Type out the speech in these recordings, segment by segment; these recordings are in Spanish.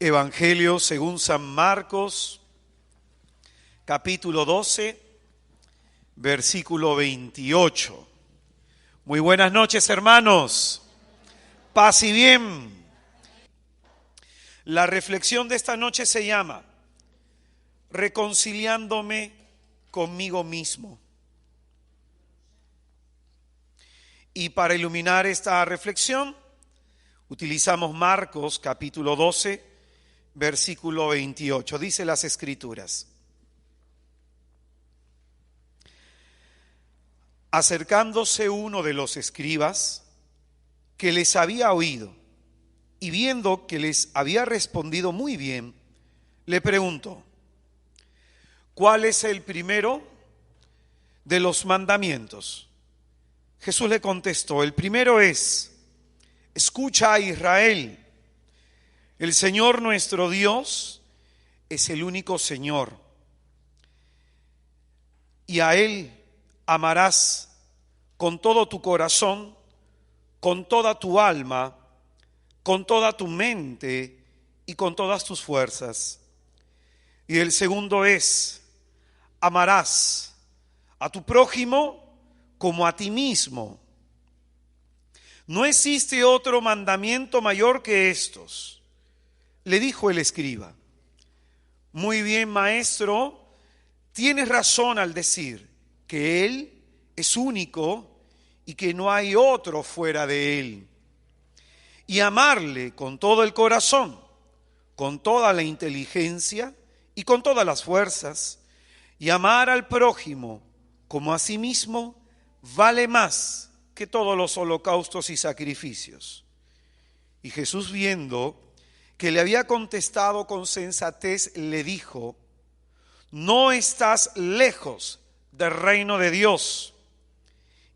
Evangelio según San Marcos, capítulo 12, versículo 28. Muy buenas noches, hermanos. Paz y bien. La reflexión de esta noche se llama Reconciliándome conmigo mismo. Y para iluminar esta reflexión, utilizamos Marcos, capítulo 12, versículo 28. Dice las Escrituras: acercándose uno de los escribas que les había oído y viendo que les había respondido muy bien, le preguntó: ¿cuál es el primero de los mandamientos? Jesús le contestó: el primero es: escucha a Israel, el Señor nuestro Dios es el único Señor, y a Él amarás con todo tu corazón, con toda tu alma, con toda tu mente y con todas tus fuerzas. Y el segundo es: amarás a tu prójimo como a ti mismo. No existe otro mandamiento mayor que estos. Le dijo el escriba: muy bien, maestro, tienes razón al decir que Él es único y que no hay otro fuera de Él. Y amarle con todo el corazón, con toda la inteligencia y con todas las fuerzas, y amar al prójimo como a sí mismo, vale más que todos los holocaustos y sacrificios. Y Jesús, viendo que le había contestado con sensatez, le dijo: no estás lejos del reino de Dios.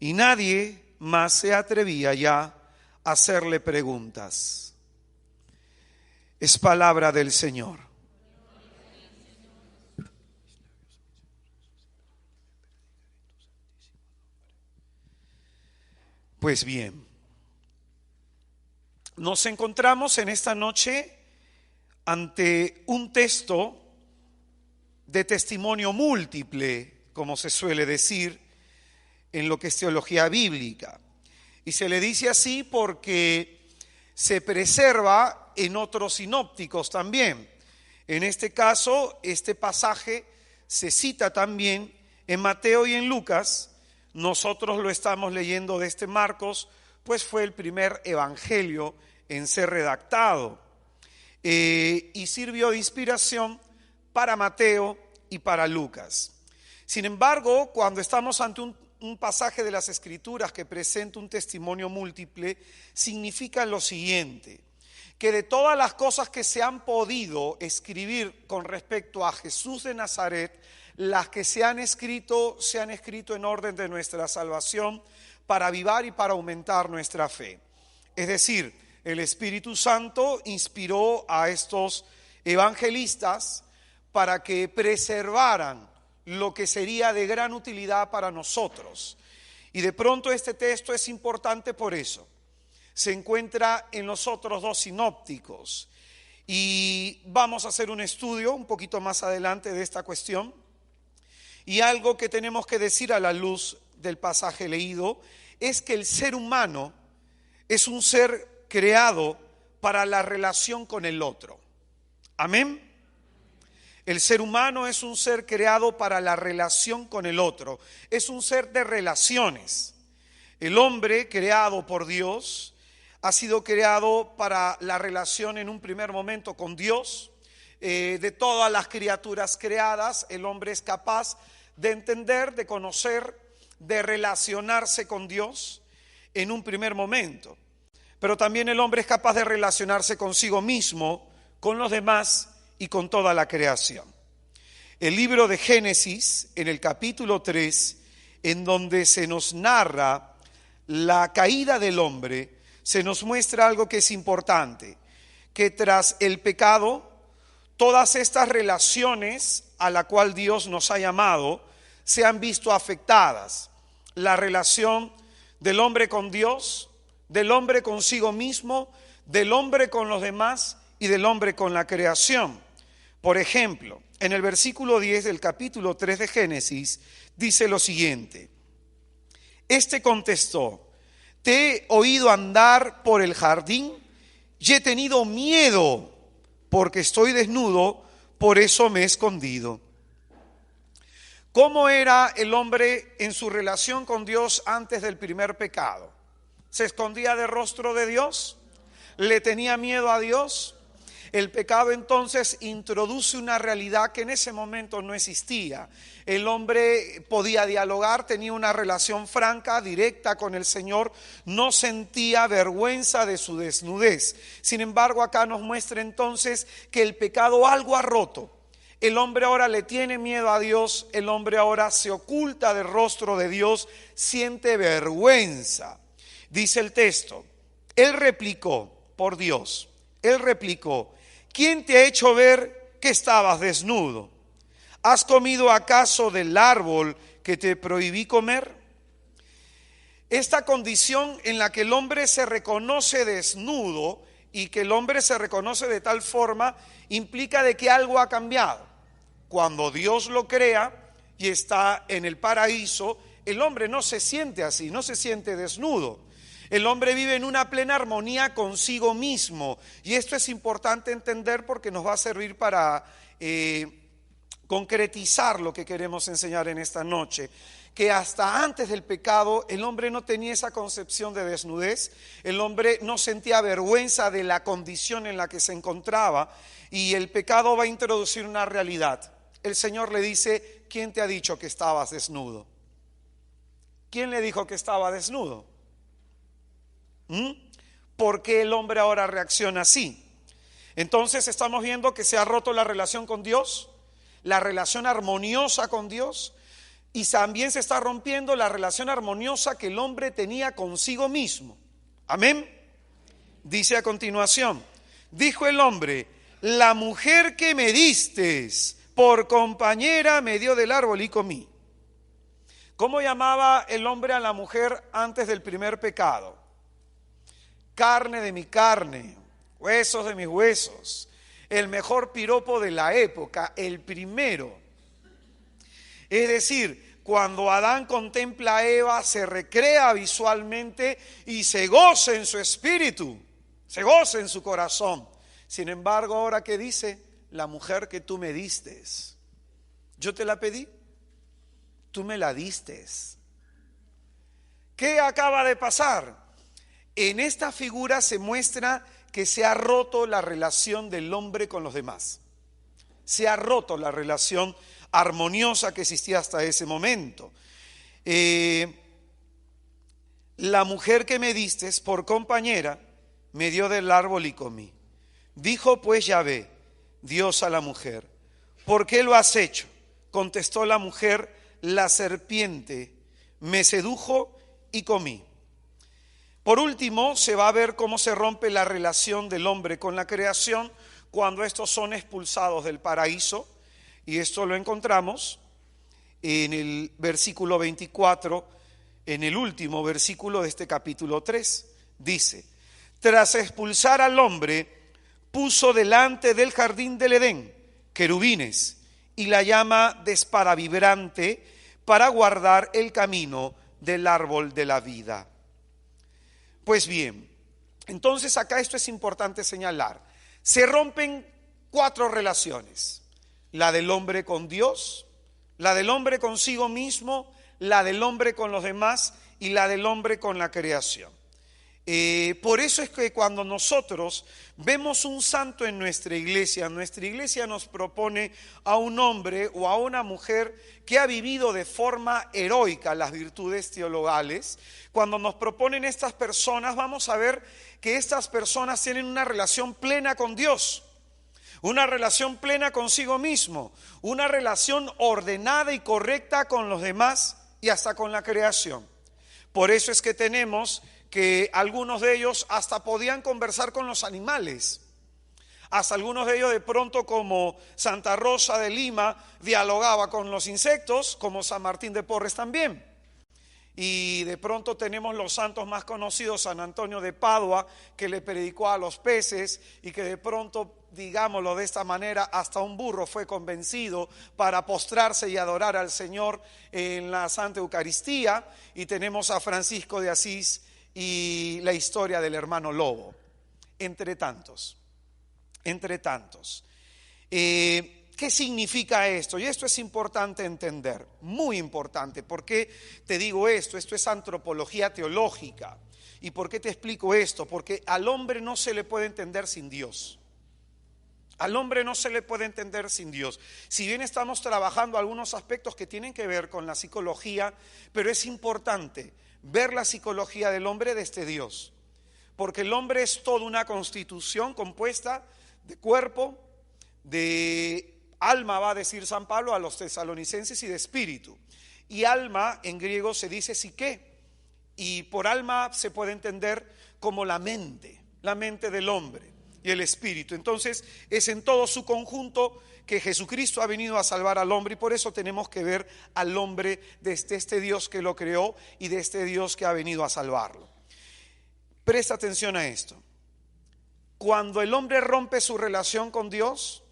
Y nadie más se atrevía ya a hacerle preguntas. Es palabra del Señor. Pues bien, nos encontramos en esta noche ante un texto de testimonio múltiple, como se suele decir en lo que es teología bíblica. Y se le dice así porque se preserva en otros sinópticos también. En este caso, este pasaje se cita también en Mateo y en Lucas. Nosotros lo estamos leyendo de este Marcos, pues fue el primer evangelio en ser redactado. Y sirvió de inspiración para Mateo y para Lucas. Sin embargo, cuando estamos ante un pasaje de las Escrituras que presenta un testimonio múltiple, significa lo siguiente: que de todas las cosas que se han podido escribir con respecto a Jesús de Nazaret, las que se han escrito en orden de nuestra salvación, para avivar y para aumentar nuestra fe. Es decir, el Espíritu Santo inspiró a estos evangelistas para que preservaran lo que sería de gran utilidad para nosotros. Y de pronto este texto es importante por eso. Se encuentra en los otros dos sinópticos. Y vamos a hacer un estudio un poquito más adelante de esta cuestión. Y algo que tenemos que decir a la luz del pasaje leído es que el ser humano es un ser creado para la relación con el otro. Amén. El ser humano es un ser creado para la relación con el otro. Es un ser de relaciones. El hombre creado por Dios ha sido creado para la relación en un primer momento con Dios. De todas las criaturas creadas, el hombre es capaz de entender, de conocer, de relacionarse con Dios en un primer momento. Pero también el hombre es capaz de relacionarse consigo mismo, con los demás y con toda la creación. El libro de Génesis, en el capítulo 3, en donde se nos narra la caída del hombre, se nos muestra algo que es importante: que tras el pecado, todas estas relaciones a la cual Dios nos ha llamado se han visto afectadas. La relación del hombre con Dios, del hombre consigo mismo, del hombre con los demás y del hombre con la creación. Por ejemplo, en el versículo 10 del capítulo 3 de Génesis dice lo siguiente: Este contestó: te he oído andar por el jardín y he tenido miedo porque estoy desnudo, por eso me he escondido. ¿Cómo era el hombre en su relación con Dios antes del primer pecado? ¿Se escondía del rostro de Dios? ¿Le tenía miedo a Dios? El pecado entonces introduce una realidad que en ese momento no existía. El hombre podía dialogar, tenía una relación franca, directa con el Señor, no sentía vergüenza de su desnudez. Sin embargo, acá nos muestra entonces que el pecado algo ha roto. El hombre ahora le tiene miedo a Dios, el hombre ahora se oculta del rostro de Dios, siente vergüenza. Dice el texto, él replicó, por Dios, él replicó: ¿quién te ha hecho ver que estabas desnudo? ¿Has comido acaso del árbol que te prohibí comer? Esta condición en la que el hombre se reconoce desnudo y que el hombre se reconoce de tal forma implica de que algo ha cambiado. Cuando Dios lo crea y está en el paraíso, el hombre no se siente así, no se siente desnudo. El hombre vive en una plena armonía consigo mismo, y esto es importante entender porque nos va a servir para concretizar lo que queremos enseñar en esta noche. Que hasta antes del pecado el hombre no tenía esa concepción de desnudez, el hombre no sentía vergüenza de la condición en la que se encontraba, y el pecado va a introducir una realidad. El Señor le dice: ¿quién te ha dicho que estabas desnudo? ¿Quién le dijo que estaba desnudo? ¿Por qué el hombre ahora reacciona así? Entonces estamos viendo que se ha roto la relación con Dios, la relación armoniosa con Dios, y también se está rompiendo la relación armoniosa que el hombre tenía consigo mismo. Amén. Dice a continuación: dijo el hombre: la mujer que me distes por compañera me dio del árbol y comí. ¿Cómo llamaba el hombre a la mujer antes del primer pecado? Carne de mi carne, huesos de mis huesos. El mejor piropo de la época, el primero. Es decir, cuando Adán contempla a Eva, se recrea visualmente y se goza en su espíritu, se goza en su corazón. Sin embargo, ahora ¿qué dice? La mujer que tú me distes. Yo te la pedí, tú me la distes. ¿Qué acaba de pasar? En esta figura se muestra que se ha roto la relación del hombre con los demás. Se ha roto la relación armoniosa que existía hasta ese momento. La mujer que me distes por compañera me dio del árbol y comí. Dijo pues Yahvé, Dios a la mujer: ¿por qué lo has hecho? Contestó la mujer: la serpiente me sedujo y comí. Por último, se va a ver cómo se rompe la relación del hombre con la creación cuando estos son expulsados del paraíso, y esto lo encontramos en el versículo 24, en el último versículo de este capítulo 3. Dice: tras expulsar al hombre, puso delante del jardín del Edén querubines y la llama de espada vibrante para guardar el camino del árbol de la vida. Pues bien, entonces acá esto es importante señalar. Se rompen 4 relaciones: la del hombre con Dios, la del hombre consigo mismo, la del hombre con los demás y la del hombre con la creación. Por eso es que cuando nosotros vemos un santo en nuestra iglesia nos propone a un hombre o a una mujer que ha vivido de forma heroica las virtudes teologales. Cuando nos proponen estas personas, vamos a ver que estas personas tienen una relación plena con Dios, una relación plena consigo mismo, una relación ordenada y correcta con los demás y hasta con la creación. Por eso es que tenemos que algunos de ellos hasta podían conversar con los animales. Hasta algunos de ellos de pronto, como Santa Rosa de Lima, dialogaba con los insectos, como San Martín de Porres también. Y de pronto tenemos los santos más conocidos, San Antonio de Padua, que le predicó a los peces y que de pronto, digámoslo de esta manera, hasta un burro fue convencido para postrarse y adorar al Señor en la Santa Eucaristía. Y tenemos a Francisco de Asís y la historia del hermano lobo, entre tantos. ¿Qué significa esto? Y esto es importante entender, muy importante. ¿Por qué te digo esto? Esto es antropología teológica. ¿Y por qué te explico esto? Porque al hombre no se le puede entender sin Dios. Al hombre no se le puede entender sin Dios. Si bien estamos trabajando algunos aspectos que tienen que ver con la psicología, pero es importante ver la psicología del hombre desde Dios. Porque el hombre es toda una constitución compuesta de cuerpo, de alma, va a decir San Pablo a los tesalonicenses, y de espíritu. Y alma en griego se dice psique, y por alma se puede entender como la mente del hombre y el espíritu. Entonces es en todo su conjunto que Jesucristo ha venido a salvar al hombre, y por eso tenemos que ver al hombre desde este Dios que lo creó y de este Dios que ha venido a salvarlo. Presta atención a esto. Cuando el hombre rompe su relación con Dios,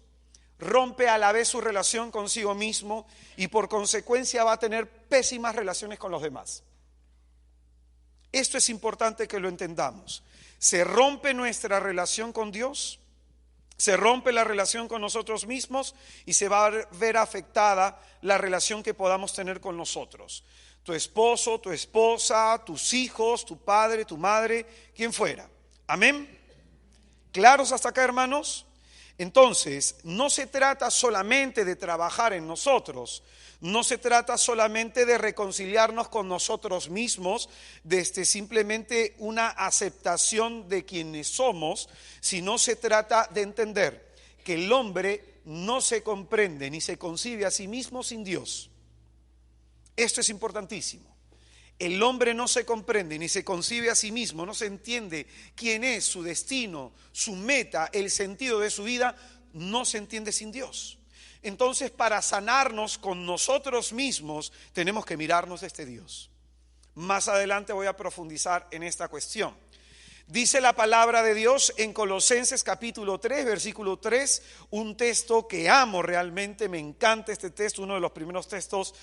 rompe a la vez su relación consigo mismo y por consecuencia va a tener pésimas relaciones con los demás. Esto es importante que lo entendamos. Se rompe nuestra relación con Dios, se rompe la relación con nosotros mismos y se va a ver afectada la relación que podamos tener con nosotros. Tu esposo, tu esposa, tus hijos, tu padre, tu madre, quien fuera. Amén. ¿Claros hasta acá, hermanos? Entonces, no se trata solamente de trabajar en nosotros, no se trata solamente de reconciliarnos con nosotros mismos, desde simplemente una aceptación de quienes somos, sino se trata de entender que el hombre no se comprende ni se concibe a sí mismo sin Dios. Esto es importantísimo. El hombre no se comprende ni se concibe a sí mismo, no se entiende quién es, su destino, su meta, el sentido de su vida, no se entiende sin Dios. Entonces, para sanarnos con nosotros mismos, tenemos que mirarnos desde Dios. Más adelante voy a profundizar en esta cuestión. Dice la palabra de Dios en Colosenses capítulo 3, versículo 3, un texto que amo realmente, me encanta este texto, uno de los primeros textos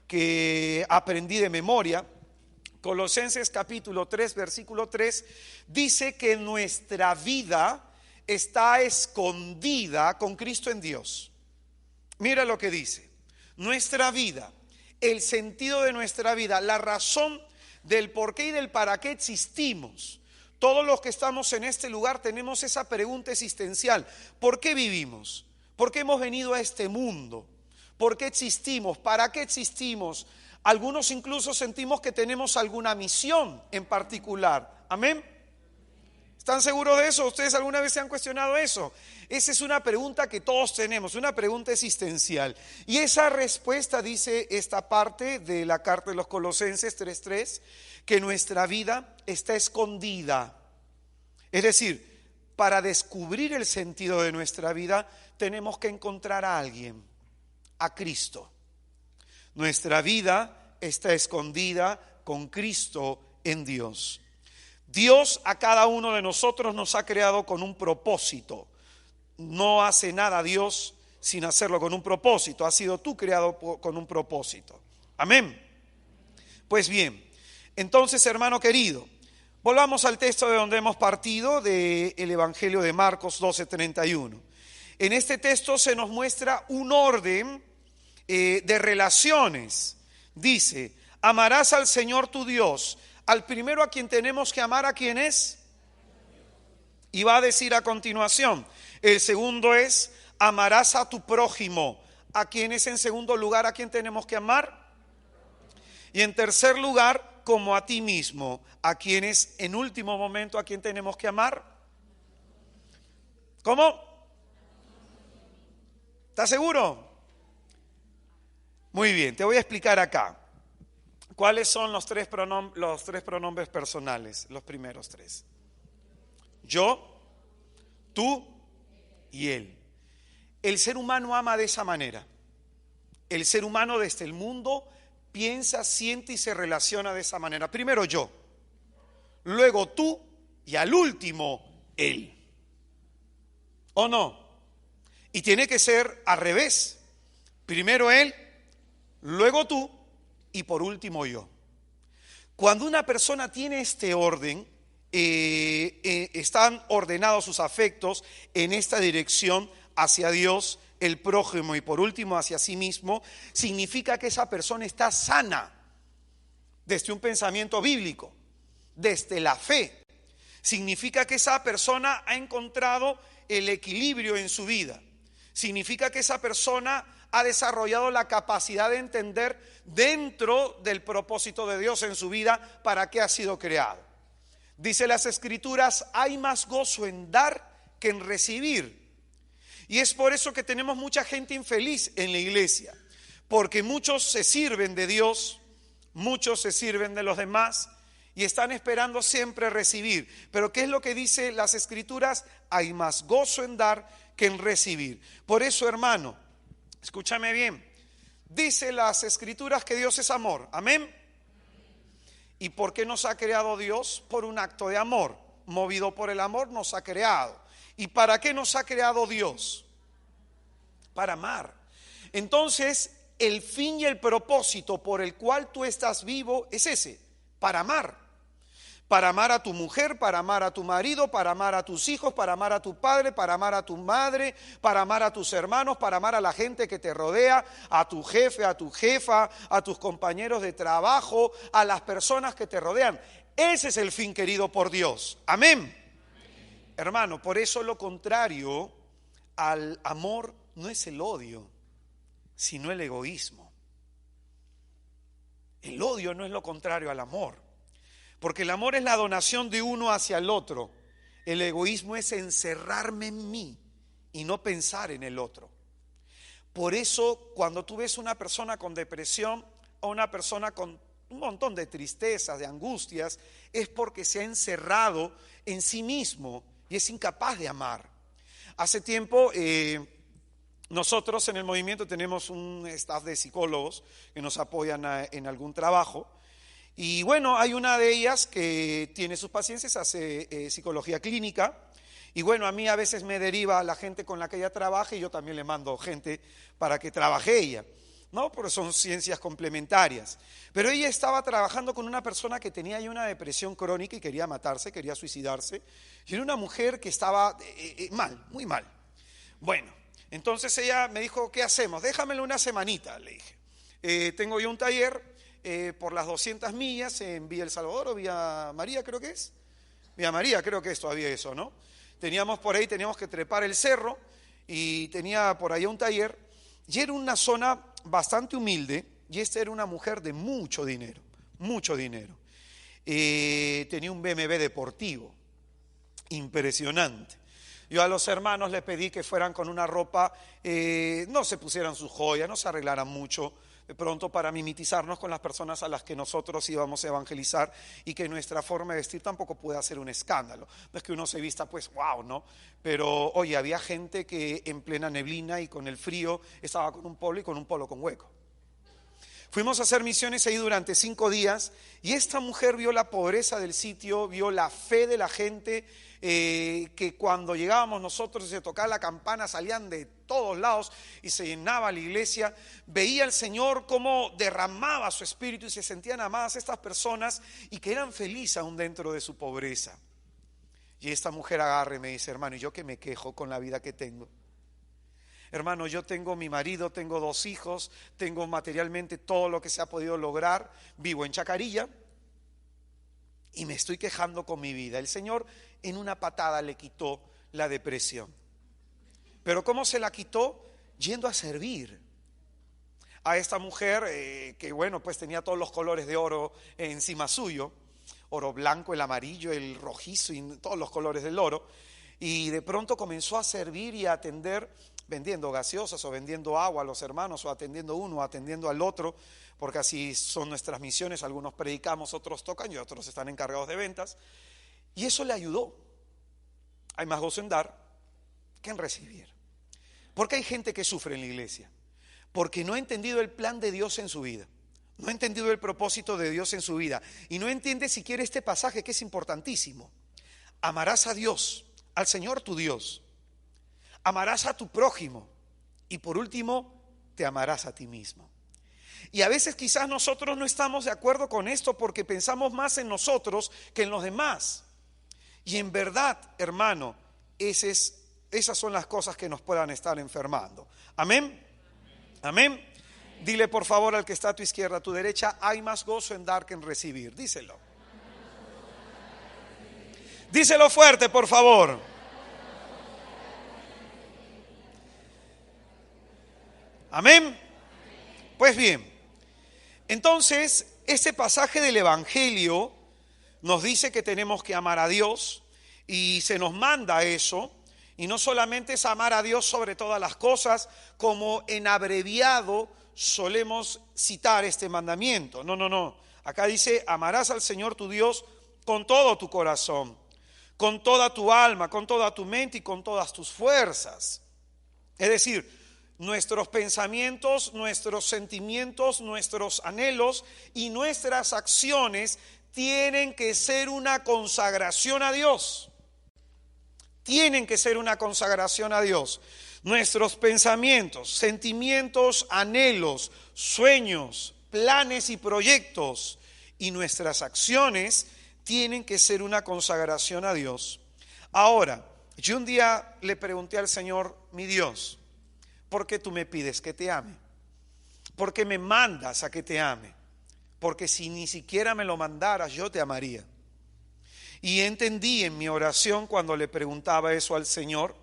que aprendí de memoria. Colosenses capítulo 3, versículo 3, dice que nuestra vida está escondida con Cristo en Dios. Mira lo que dice. Nuestra vida, el sentido de nuestra vida, la razón del por qué y del para qué existimos. Todos los que estamos en este lugar tenemos esa pregunta existencial. ¿Por qué vivimos? ¿Por qué hemos venido a este mundo? ¿Por qué existimos? ¿Para qué existimos? Algunos incluso sentimos que tenemos alguna misión en particular. ¿Amén? ¿Están seguros de eso? ¿Ustedes alguna vez se han cuestionado eso? Esa es una pregunta que todos tenemos, una pregunta existencial. Y esa respuesta dice esta parte de la carta de los Colosenses 3:3, que nuestra vida está escondida. Es decir, para descubrir el sentido de nuestra vida tenemos que encontrar a alguien, a Cristo. Nuestra vida está escondida con Cristo en Dios. Dios a cada uno de nosotros nos ha creado con un propósito. No hace nada Dios sin hacerlo con un propósito. Has sido tú creado con un propósito. Amén. Pues bien, entonces, hermano querido, volvamos al texto de donde hemos partido, del Evangelio de Marcos 12:31. En este texto se nos muestra un orden de relaciones. Dice, amarás al Señor tu Dios. Al primero a quien tenemos que amar, ¿a quién es? Y va a decir a continuación, el segundo es, amarás a tu prójimo. ¿A quién es en segundo lugar? ¿A quién tenemos que amar? Y en tercer lugar, como a ti mismo. ¿A quién es en último momento? ¿A quién tenemos que amar? ¿Cómo? ¿Estás seguro? Muy bien, te voy a explicar acá. ¿Cuáles son los tres pronombres personales? Los primeros tres. Yo, tú y él. El ser humano ama de esa manera. El ser humano desde el mundo piensa, siente y se relaciona de esa manera. Primero yo, luego tú y al último él. ¿O no? Y tiene que ser al revés. Primero él, luego tú y por último yo. Cuando una persona tiene este orden, están ordenados sus afectos en esta dirección hacia Dios, el prójimo y por último hacia sí mismo, significa que esa persona está sana desde un pensamiento bíblico, desde la fe. Significa que esa persona ha encontrado el equilibrio en su vida. Significa que esa persona ha desarrollado la capacidad de entender dentro del propósito de Dios en su vida para qué ha sido creado. Dice las Escrituras, hay más gozo en dar que en recibir. Y es por eso que tenemos mucha gente infeliz en la iglesia, porque muchos se sirven de Dios, muchos se sirven de los demás y están esperando siempre recibir. Pero ¿qué es lo que dice las Escrituras? Hay más gozo en dar que en recibir. Por eso, hermano, escúchame bien, dice las Escrituras que Dios es amor, amén. ¿Y por qué nos ha creado Dios? Por un acto de amor, movido por el amor nos ha creado. ¿Y para qué nos ha creado Dios? Para amar. Entonces, el fin y el propósito por el cual tú estás vivo es ese, para amar. Para amar a tu mujer, para amar a tu marido, para amar a tus hijos, para amar a tu padre, para amar a tu madre, para amar a tus hermanos, para amar a la gente que te rodea, a tu jefe, a tu jefa, a tus compañeros de trabajo, a las personas que te rodean. Ese es el fin querido por Dios. Amén. Hermano, por eso lo contrario al amor no es el odio, sino el egoísmo. El odio no es lo contrario al amor, porque el amor es la donación de uno hacia el otro. El egoísmo es encerrarme en mí y no pensar en el otro. Por eso, cuando tú ves una persona con depresión o una persona con un montón de tristezas, de angustias, es porque se ha encerrado en sí mismo y es incapaz de amar. Hace tiempo nosotros en el movimiento tenemos un staff de psicólogos que nos apoyan en algún trabajo. Y bueno, hay una de ellas que tiene sus pacientes, hace psicología clínica. Y bueno, a mí a veces me deriva la gente con la que ella trabaja y yo también le mando gente para que trabaje ella, ¿no? Porque son ciencias complementarias. Pero ella estaba trabajando con una persona que tenía ya una depresión crónica y quería matarse, quería suicidarse. Y era una mujer que estaba mal, muy mal. Bueno, entonces ella me dijo, ¿qué hacemos? Déjamelo una semanita, le dije. Tengo yo un taller por las 200 millas en Villa El Salvador o Villa María, creo que es. Villa María, creo que es todavía eso, ¿no? Teníamos por ahí, teníamos que trepar el cerro y tenía por allá un taller. Y era una zona bastante humilde y esta era una mujer de mucho dinero, mucho dinero. Tenía un BMW deportivo, impresionante. Yo a los hermanos les pedí que fueran con una ropa, no se pusieran sus joyas, no se arreglaran mucho, de pronto para mimetizarnos con las personas a las que nosotros íbamos a evangelizar y que nuestra forma de vestir tampoco pueda ser un escándalo. No es que uno se vista pues wow, ¿no? Pero oye, había gente que en plena neblina y con el frío estaba con un polo y con un polo con hueco. Fuimos a hacer misiones ahí durante 5 días y esta mujer vio la pobreza del sitio, vio la fe de la gente, que cuando llegábamos nosotros y se tocaba la campana salían de todos lados y se llenaba la iglesia. Veía al Señor cómo derramaba su espíritu y se sentían amadas estas personas y que eran felices aún dentro de su pobreza. Y esta mujer agarra y me dice, hermano, ¿y yo qué me quejo con la vida que tengo? Hermano, yo tengo mi marido, tengo 2 hijos, tengo materialmente todo lo que se ha podido lograr, vivo en Chacarilla y me estoy quejando con mi vida. El Señor en una patada le quitó la depresión. Pero ¿cómo se la quitó? Yendo a servir a esta mujer que bueno, pues tenía todos los colores de oro encima suyo, oro blanco, el amarillo, el rojizo y todos los colores del oro. Y de pronto comenzó a servir y a atender, vendiendo gaseosas o vendiendo agua a los hermanos, o atendiendo uno o atendiendo al otro, porque así son nuestras misiones. Algunos predicamos, otros tocan y otros están encargados de ventas. Y eso le ayudó. Hay más gozo en dar que en recibir. Porque hay gente que sufre en la iglesia, porque no ha entendido el plan de Dios en su vida. No ha entendido el propósito de Dios en su vida. Y no entiende siquiera este pasaje que es importantísimo. Amarás a Dios, al Señor tu Dios. Amarás a tu prójimo. Y por último, te amarás a ti mismo. Y a veces quizás nosotros no estamos de acuerdo con esto porque pensamos más en nosotros que en los demás. Y en verdad, hermano, esas son las cosas que nos puedan estar enfermando. Amén. Amén. Dile por favor al que está a tu izquierda, a tu derecha, hay más gozo en dar que en recibir. Díselo. Díselo fuerte, por favor. Amén. Pues bien, entonces este pasaje del Evangelio nos dice que tenemos que amar a Dios y se nos manda eso. Y no solamente es amar a Dios sobre todas las cosas, como en abreviado solemos citar este mandamiento. No. Acá dice, amarás al Señor tu Dios con todo tu corazón, con toda tu alma, con toda tu mente y con todas tus fuerzas. Es decir, nuestros pensamientos, nuestros sentimientos, nuestros anhelos y nuestras acciones tienen que ser una consagración a Dios. Tienen que ser una consagración a Dios. Nuestros pensamientos, sentimientos, anhelos, sueños, planes y proyectos y nuestras acciones tienen que ser una consagración a Dios. Ahora, yo un día le pregunté al Señor, mi Dios, ¿por qué tú me pides que te ame? ¿Por qué me mandas a que te ame? Porque si ni siquiera me lo mandaras, yo te amaría. Y entendí en mi oración cuando le preguntaba eso al Señor,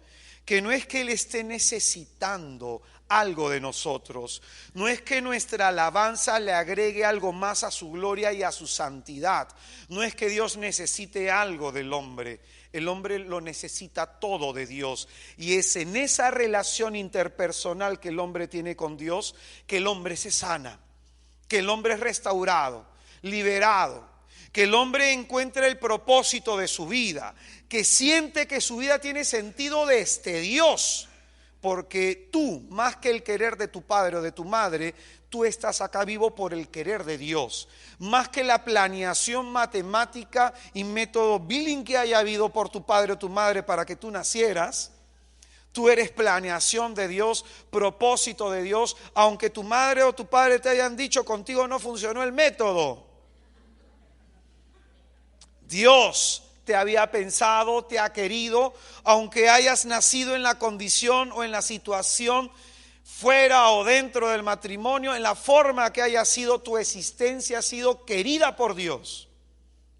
que no es que Él esté necesitando algo de nosotros, no es que nuestra alabanza le agregue algo más a su gloria y a su santidad, no es que Dios necesite algo del hombre, el hombre lo necesita todo de Dios. Y es en esa relación interpersonal que el hombre tiene con Dios que el hombre se sana, que el hombre es restaurado, liberado, que el hombre encuentre el propósito de su vida, que siente que su vida tiene sentido desde Dios, porque tú, más que el querer de tu padre o de tu madre, tú estás acá vivo por el querer de Dios. Más que la planeación matemática y método billing que haya habido por tu padre o tu madre para que tú nacieras, tú eres planeación de Dios, propósito de Dios, aunque tu madre o tu padre te hayan dicho contigo no funcionó el método. Dios te había pensado, te ha querido, aunque hayas nacido en la condición o en la situación fuera o dentro del matrimonio, en la forma que haya sido tu existencia, ha sido querida por Dios,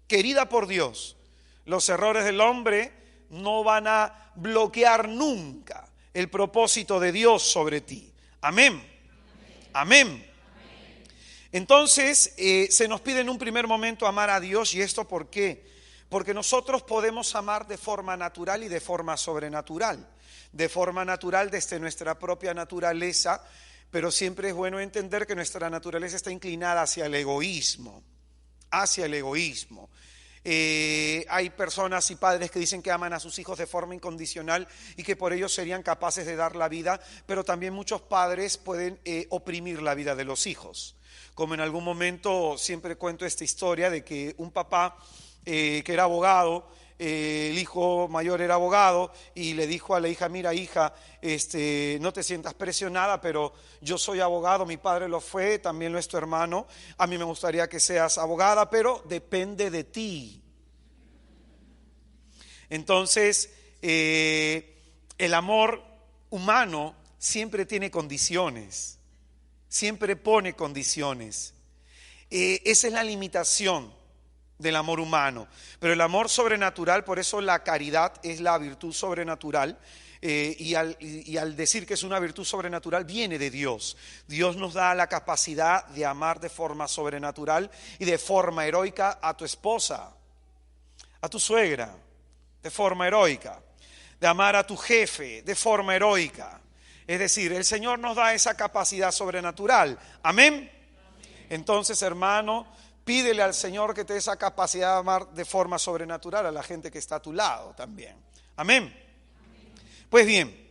querida por Dios. Los errores del hombre no van a bloquear nunca el propósito de Dios sobre ti. Amén. Amén. Entonces, se nos pide en un primer momento amar a Dios. ¿Y esto por qué? Porque nosotros podemos amar de forma natural y de forma sobrenatural. De forma natural desde nuestra propia naturaleza, pero siempre es bueno entender que nuestra naturaleza está inclinada hacia el egoísmo. Hacia el egoísmo. Hay personas y padres que dicen que aman a sus hijos de forma incondicional y que por ello serían capaces de dar la vida, pero también muchos padres pueden oprimir la vida de los hijos. Como en algún momento siempre cuento esta historia de que un papá que era abogado, el hijo mayor era abogado y le dijo a la hija, mira hija, no te sientas presionada, pero yo soy abogado, mi padre lo fue, también lo es tu hermano, a mí me gustaría que seas abogada, pero depende de ti. Entonces, el amor humano siempre tiene condiciones, siempre pone condiciones. Esa es la limitación del amor humano, pero el amor sobrenatural, por eso la caridad es la virtud sobrenatural, y al decir que es una virtud sobrenatural viene de Dios. Dios nos da la capacidad de amar de forma sobrenatural y de forma heroica a tu esposa, a tu suegra, de forma heroica, de amar a tu jefe de forma heroica. Es decir, el Señor nos da esa capacidad sobrenatural. Amén. Entonces, hermano, pídele al Señor que te dé esa capacidad de amar de forma sobrenatural a la gente que está a tu lado también. Amén. Pues bien,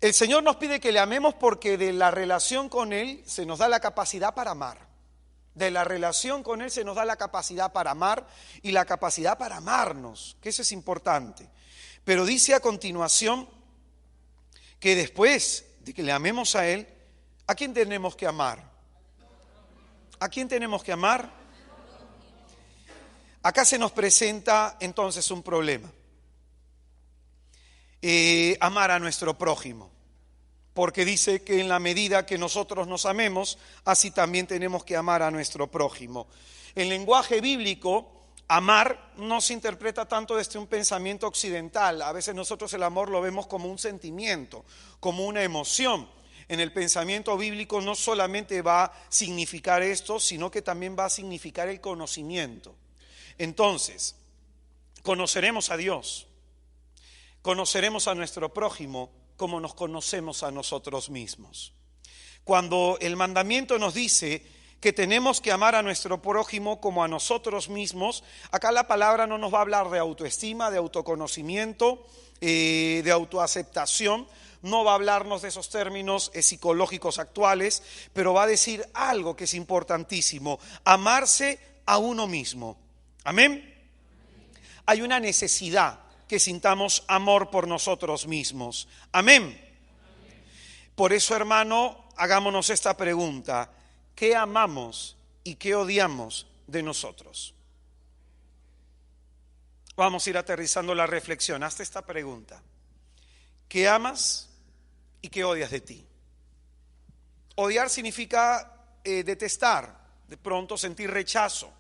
El Señor nos pide que le amemos porque de la relación con Él se nos da la capacidad para amar. De la relación con Él se nos da la capacidad para amar y la capacidad para amarnos, que eso es importante. Pero dice a continuación que después de que le amemos a Él, ¿a quién tenemos que amar? ¿A quién tenemos que amar? Acá se nos presenta entonces un problema. Amar a nuestro prójimo. Porque dice que en la medida que nosotros nos amemos, así también tenemos que amar a nuestro prójimo. En lenguaje bíblico, amar no se interpreta tanto desde un pensamiento occidental. A veces nosotros el amor lo vemos como un sentimiento, como una emoción. En el pensamiento bíblico no solamente va a significar esto, sino que también va a significar el conocimiento. Entonces, conoceremos a Dios, conoceremos a nuestro prójimo como nos conocemos a nosotros mismos. Cuando el mandamiento nos dice que tenemos que amar a nuestro prójimo como a nosotros mismos, acá la palabra no nos va a hablar de autoestima, de autoconocimiento, de autoaceptación, no va a hablarnos de esos términos psicológicos actuales, pero va a decir algo que es importantísimo: amarse a uno mismo. Amén. Hay una necesidad que sintamos amor por nosotros mismos. Amén. Por eso, hermano, hagámonos esta pregunta: ¿qué amamos y qué odiamos de nosotros? Vamos a ir aterrizando la reflexión. Hazte esta pregunta: ¿qué amas y qué odias de ti? Odiar significa detestar, de pronto sentir rechazo.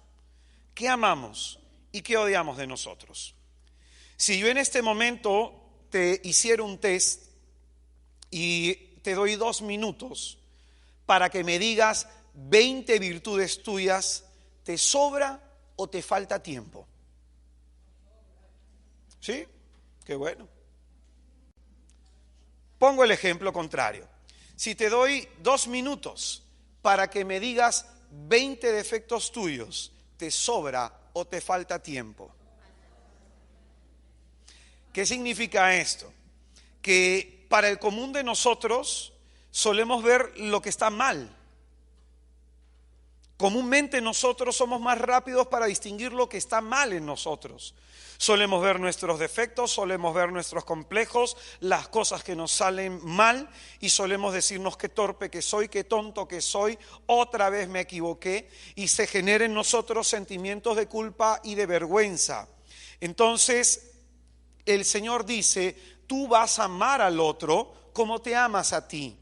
¿Qué amamos y qué odiamos de nosotros? Si yo en este momento te hiciera un test y te doy 2 minutos para que me digas 20 virtudes tuyas, ¿te sobra o te falta tiempo? ¿Sí? Qué bueno. Pongo el ejemplo contrario. Si te doy 2 minutos para que me digas 20 defectos tuyos, ¿te sobra o te falta tiempo? ¿Qué significa esto? Que para el común de nosotros solemos ver lo que está mal. Comúnmente nosotros somos más rápidos para distinguir lo que está mal en nosotros. Solemos ver nuestros defectos, solemos ver nuestros complejos, las cosas que nos salen mal, y solemos decirnos qué torpe que soy, qué tonto que soy, otra vez me equivoqué, y se generan en nosotros sentimientos de culpa y de vergüenza. Entonces, el Señor dice: tú vas a amar al otro como te amas a ti.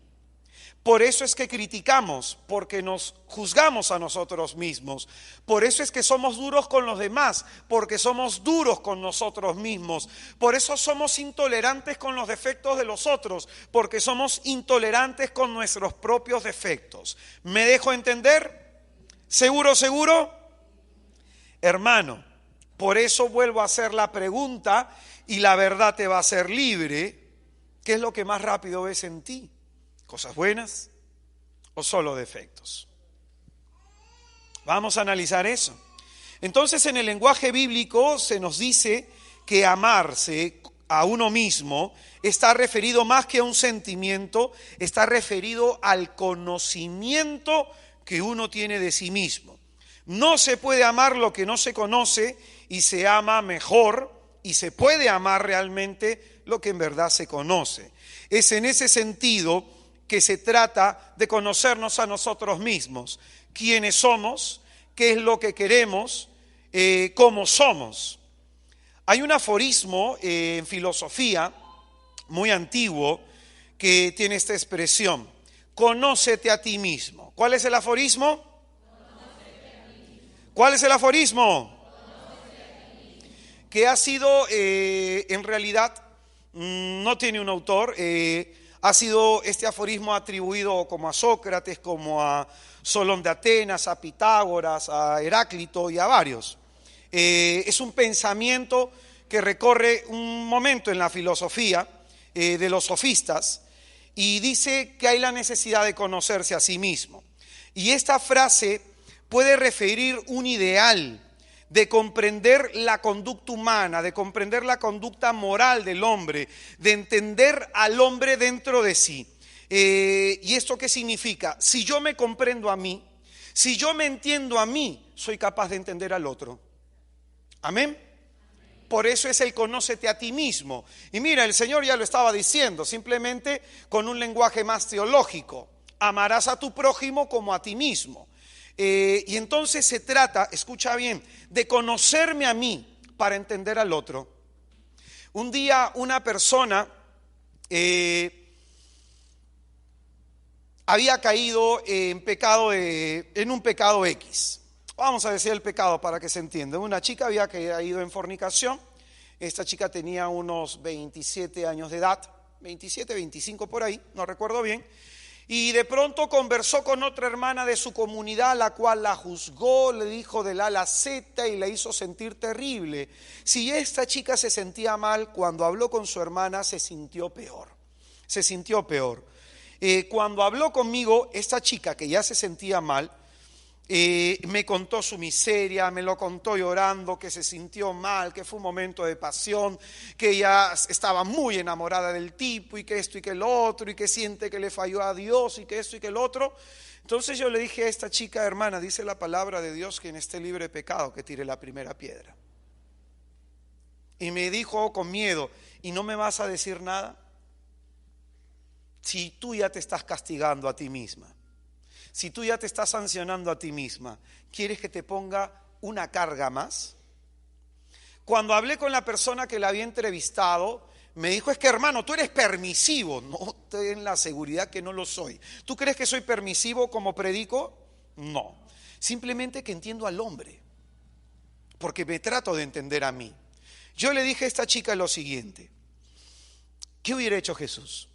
Por eso es que criticamos, porque nos juzgamos a nosotros mismos. Por eso es que somos duros con los demás, porque somos duros con nosotros mismos. Por eso somos intolerantes con los defectos de los otros, porque somos intolerantes con nuestros propios defectos. ¿Me dejo entender? ¿Seguro, seguro? Hermano, por eso vuelvo a hacer la pregunta, y la verdad te va a hacer libre. ¿Qué es lo que más rápido ves en ti? ¿Cosas buenas o solo defectos? Vamos a analizar eso. Entonces, en el lenguaje bíblico se nos dice que amarse a uno mismo está referido más que a un sentimiento, está referido al conocimiento que uno tiene de sí mismo. No se puede amar lo que no se conoce, y se ama mejor, y se puede amar realmente lo que en verdad se conoce. Es en ese sentido que se trata de conocernos a nosotros mismos, quiénes somos, qué es lo que queremos, cómo somos. Hay un aforismo en filosofía muy antiguo que tiene esta expresión: conócete a ti mismo. ¿Cuál es el aforismo? ¿Cuál es el aforismo? Que ha sido, en realidad, no tiene un autor, ha sido este aforismo atribuido como a Sócrates, como a Solón de Atenas, a Pitágoras, a Heráclito y a varios. Es un pensamiento que recorre un momento en la filosofía de los sofistas, y dice que hay la necesidad de conocerse a sí mismo. Y esta frase puede referir un ideal de comprender la conducta humana, de comprender la conducta moral del hombre, de entender al hombre dentro de sí. ¿Y esto qué significa? Si yo me comprendo a mí, si yo me entiendo a mí, soy capaz de entender al otro. Amén. Por eso es el conócete a ti mismo. Y mira, el Señor ya lo estaba diciendo, simplemente con un lenguaje más teológico. Amarás a tu prójimo como a ti mismo. Y entonces se trata, escucha bien, de conocerme a mí para entender al otro. Un día una persona había caído en un pecado X. Vamos a decir el pecado para que se entienda. Una chica había caído en fornicación. Esta chica tenía unos 27 años de edad, 27, 25 por ahí, no recuerdo bien. Y de pronto conversó con otra hermana de su comunidad, la cual la juzgó, le dijo del A a la Z y la hizo sentir terrible. Si esta chica se sentía mal, cuando habló con su hermana se sintió peor. Se sintió peor. Cuando habló conmigo, esta chica que ya se sentía mal, me contó su miseria, me lo contó llorando, que se sintió mal, que fue un momento de pasión, que ella estaba muy enamorada del tipo y que esto y que el otro y que siente que le falló a Dios y que esto y que el otro. Entonces yo le dije a esta chica, hermana, dice la palabra de Dios, quien esté libre de pecado, que tire la primera piedra. Y me dijo con miedo, ¿y no me vas a decir nada? Si tú ya te estás castigando a ti misma, si tú ya te estás sancionando a ti misma, ¿quieres que te ponga una carga más? Cuando hablé con la persona que la había entrevistado, me dijo, es que hermano, tú eres permisivo. No, ten la seguridad que no lo soy. ¿Tú crees que soy permisivo como predico? No, simplemente que entiendo al hombre, porque me trato de entender a mí. Yo le dije a esta chica lo siguiente, ¿qué hubiera hecho Jesús?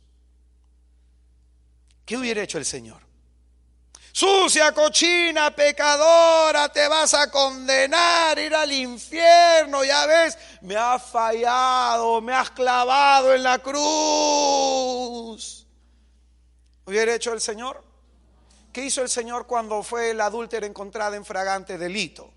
¿Qué hubiera hecho el Señor? Sucia, cochina, pecadora, te vas a condenar, ir al infierno, ya ves, me has fallado, me has clavado en la cruz. ¿Hubiera hecho el Señor? ¿Qué hizo el Señor cuando fue la adúltera encontrada en flagrante delito?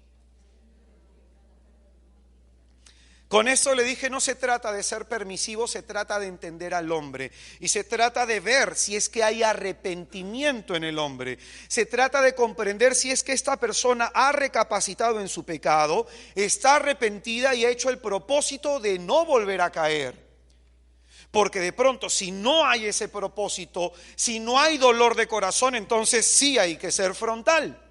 Con esto le dije, no se trata de ser permisivo, se trata de entender al hombre y se trata de ver si es que hay arrepentimiento en el hombre. Se trata de comprender si es que esta persona ha recapacitado en su pecado, está arrepentida y ha hecho el propósito de no volver a caer. Porque de pronto, si no hay ese propósito, si no hay dolor de corazón, entonces sí hay que ser frontal.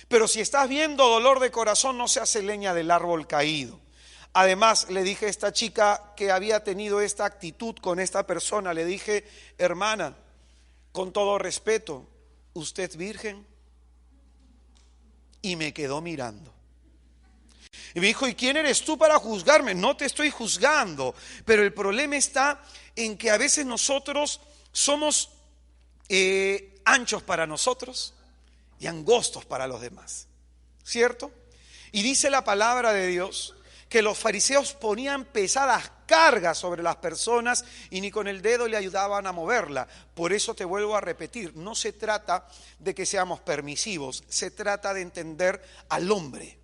Pero si estás viendo dolor de corazón, no se hace leña del árbol caído. Además, le dije a esta chica que había tenido esta actitud con esta persona, le dije, hermana, con todo respeto, ¿usted virgen? Y me quedó mirando. Y me dijo, ¿y quién eres tú para juzgarme? No te estoy juzgando, pero el problema está en que a veces nosotros somos anchos para nosotros y angostos para los demás, ¿cierto? Y dice la palabra de Dios que los fariseos ponían pesadas cargas sobre las personas y ni con el dedo le ayudaban a moverla. Por eso te vuelvo a repetir, no se trata de que seamos permisivos, se trata de entender al hombre.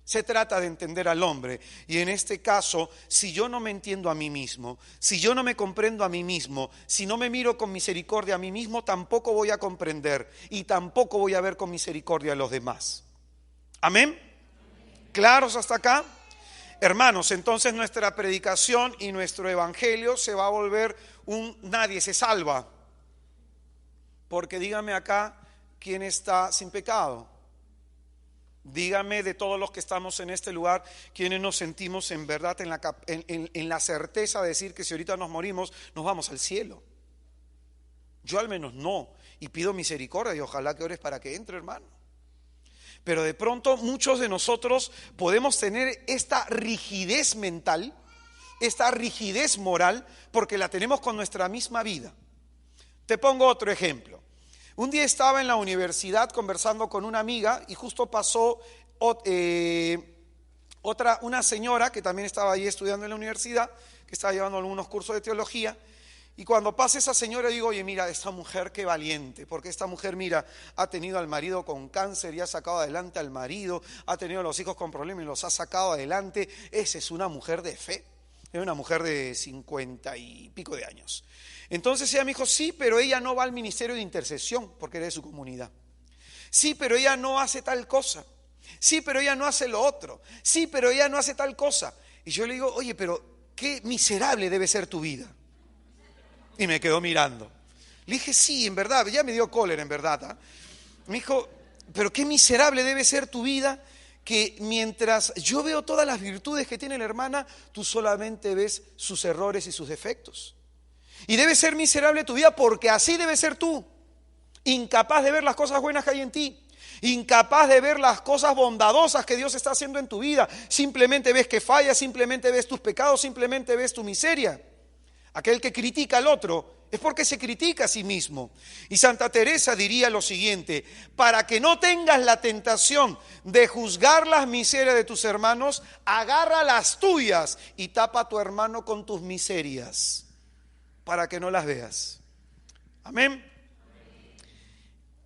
Se trata de entender al hombre. Y en este caso, si yo no me entiendo a mí mismo, si yo no me comprendo a mí mismo, si no me miro con misericordia a mí mismo, tampoco voy a comprender y tampoco voy a ver con misericordia a los demás. ¿Amén? ¿Claros hasta acá? Hermanos, entonces nuestra predicación y nuestro evangelio se va a volver un nadie se salva. Porque dígame acá, ¿quién está sin pecado? Dígame de todos los que estamos en este lugar, ¿quiénes nos sentimos en verdad en la certeza de decir que si ahorita nos morimos, nos vamos al cielo? Yo al menos no, y pido misericordia y ojalá que ores para que entre, hermano. Pero de pronto muchos de nosotros podemos tener esta rigidez mental, esta rigidez moral, porque la tenemos con nuestra misma vida. Te pongo otro ejemplo. Un día estaba en la universidad conversando con una amiga y justo pasó una señora que también estaba ahí estudiando en la universidad, que estaba llevando algunos cursos de teología, Y cuando pasa esa señora digo, oye, mira, esta mujer qué valiente, porque esta mujer, mira, ha tenido al marido con cáncer y ha sacado adelante al marido, ha tenido a los hijos con problemas y los ha sacado adelante. Esa es una mujer de fe, es una mujer de 50 y pico de años. Entonces ella me dijo, sí, pero ella no va al ministerio de intercesión porque era de su comunidad. Sí, pero ella no hace tal cosa. Sí, pero ella no hace lo otro. Sí, pero ella no hace tal cosa. Y yo le digo, oye, pero qué miserable debe ser tu vida. Y me quedó mirando. Le dije, sí, en verdad, ya me dio cólera, en verdad. ¿Ah? Me dijo, pero qué miserable debe ser tu vida, que mientras yo veo todas las virtudes que tiene la hermana, tú solamente ves sus errores y sus defectos. Y debe ser miserable tu vida porque así debe ser tú, incapaz de ver las cosas buenas que hay en ti, incapaz de ver las cosas bondadosas que Dios está haciendo en tu vida. Simplemente ves que fallas, simplemente ves tus pecados, simplemente ves tu miseria. Aquel que critica al otro es porque se critica a sí mismo. Y Santa Teresa diría lo siguiente: para que no tengas la tentación de juzgar las miserias de tus hermanos, agarra las tuyas y tapa a tu hermano con tus miserias, para que no las veas. Amén.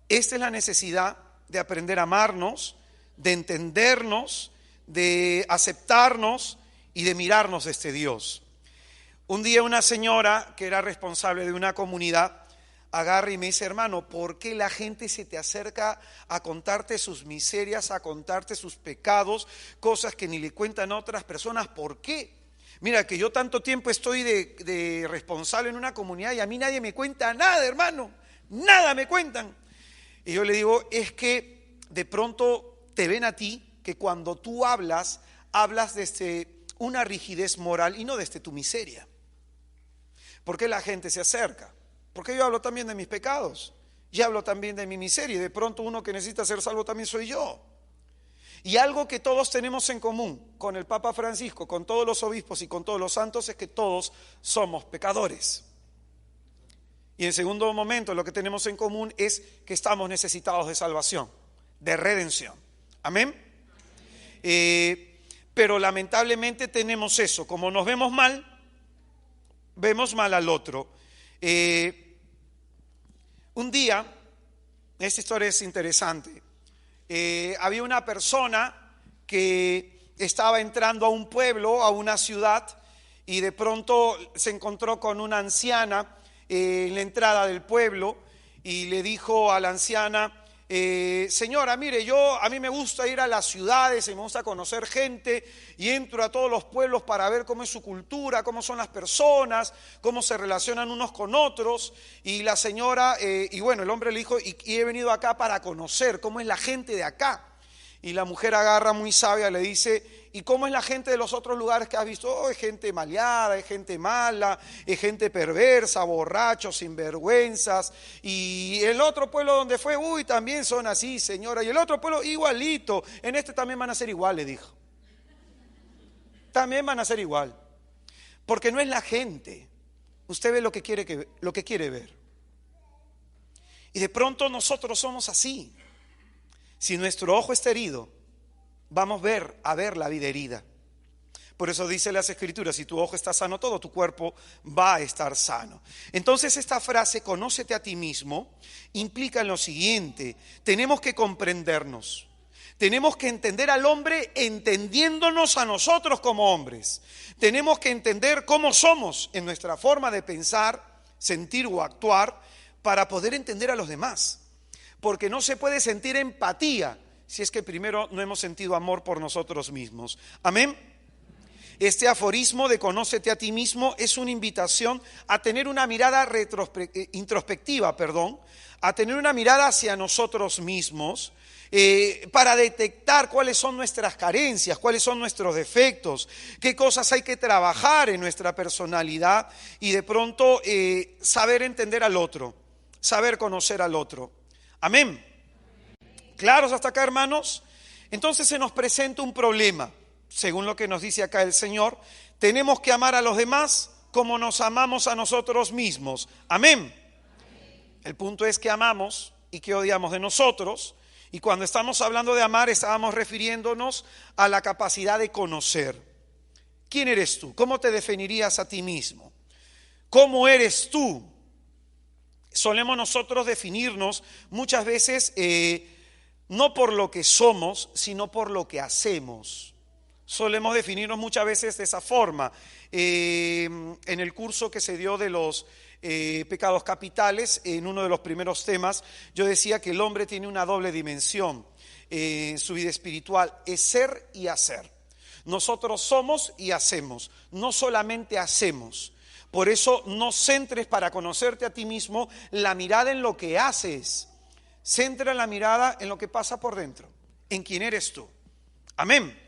Esta es la necesidad de aprender a amarnos, de entendernos, de aceptarnos y de mirarnos de este Dios. Un día una señora que era responsable de una comunidad agarra y me dice, hermano, ¿por qué la gente se te acerca a contarte sus miserias, a contarte sus pecados, cosas que ni le cuentan a otras personas? ¿Por qué? Mira que yo tanto tiempo estoy de responsable en una comunidad y a mí nadie me cuenta nada, hermano, nada me cuentan. Y yo le digo, es que de pronto te ven a ti que cuando tú hablas desde una rigidez moral y no desde tu miseria. ¿Por qué la gente se acerca? Porque yo hablo también de mis pecados y hablo también de mi miseria, y de pronto uno que necesita ser salvo también soy yo. Y algo que todos tenemos en común con el Papa Francisco, con todos los obispos y con todos los santos, es que todos somos pecadores. Y en segundo momento, lo que tenemos en común es que estamos necesitados de salvación, de redención. Amén. Pero lamentablemente tenemos eso, como nos vemos mal al otro. Un día, esta historia es interesante, había una persona que estaba entrando a un pueblo, a una ciudad, y de pronto se encontró con una anciana en la entrada del pueblo y le dijo a la anciana, señora, mire, a mí me gusta ir a las ciudades y me gusta conocer gente y entro a todos los pueblos para ver cómo es su cultura, cómo son las personas, cómo se relacionan unos con otros. Y la señora, y bueno, el hombre le dijo, y he venido acá para conocer cómo es la gente de acá. Y la mujer agarra muy sabia, le dice, ¿y cómo es la gente de los otros lugares que has visto? Oh, es gente maleada, es gente mala, es gente perversa, borrachos, sinvergüenzas. Y el otro pueblo donde fue, uy, también son así, señora. Y el otro pueblo igualito, en este también van a ser igual, le dijo. También van a ser igual. Porque no es la gente, usted ve lo que quiere ver. Y de pronto nosotros somos así. Si nuestro ojo está herido, vamos a ver la vida herida. Por eso dice las Escrituras, si tu ojo está sano, todo tu cuerpo va a estar sano. Entonces esta frase, conócete a ti mismo, implica lo siguiente: tenemos que comprendernos, tenemos que entender al hombre entendiéndonos a nosotros como hombres. Tenemos que entender cómo somos en nuestra forma de pensar, sentir o actuar para poder entender a los demás. Porque no se puede sentir empatía si es que primero no hemos sentido amor por nosotros mismos. Amén. Este aforismo de conócete a ti mismo es una invitación a tener una mirada introspectiva, a tener una mirada hacia nosotros mismos, para detectar cuáles son nuestras carencias, cuáles son nuestros defectos, qué cosas hay que trabajar en nuestra personalidad y de pronto saber entender al otro, saber conocer al otro. Amén. ¿Claros hasta acá, hermanos? Entonces se nos presenta un problema, según lo que nos dice acá el Señor. Tenemos que amar a los demás como nos amamos a nosotros mismos. Amén. El punto es que amamos y que odiamos de nosotros. Y cuando estamos hablando de amar, estábamos refiriéndonos a la capacidad de conocer. ¿Quién eres tú? ¿Cómo te definirías a ti mismo? ¿Cómo eres tú? Solemos nosotros definirnos muchas veces no por lo que somos, sino por lo que hacemos. Solemos definirnos muchas veces de esa forma. En el curso que se dio de los pecados capitales, en uno de los primeros temas, yo decía que el hombre tiene una doble dimensión en su vida espiritual, es ser y hacer. Nosotros somos y hacemos, no solamente hacemos. Por eso no centres para conocerte a ti mismo la mirada en lo que haces. Centra la mirada en lo que pasa por dentro, en quién eres tú. Amén.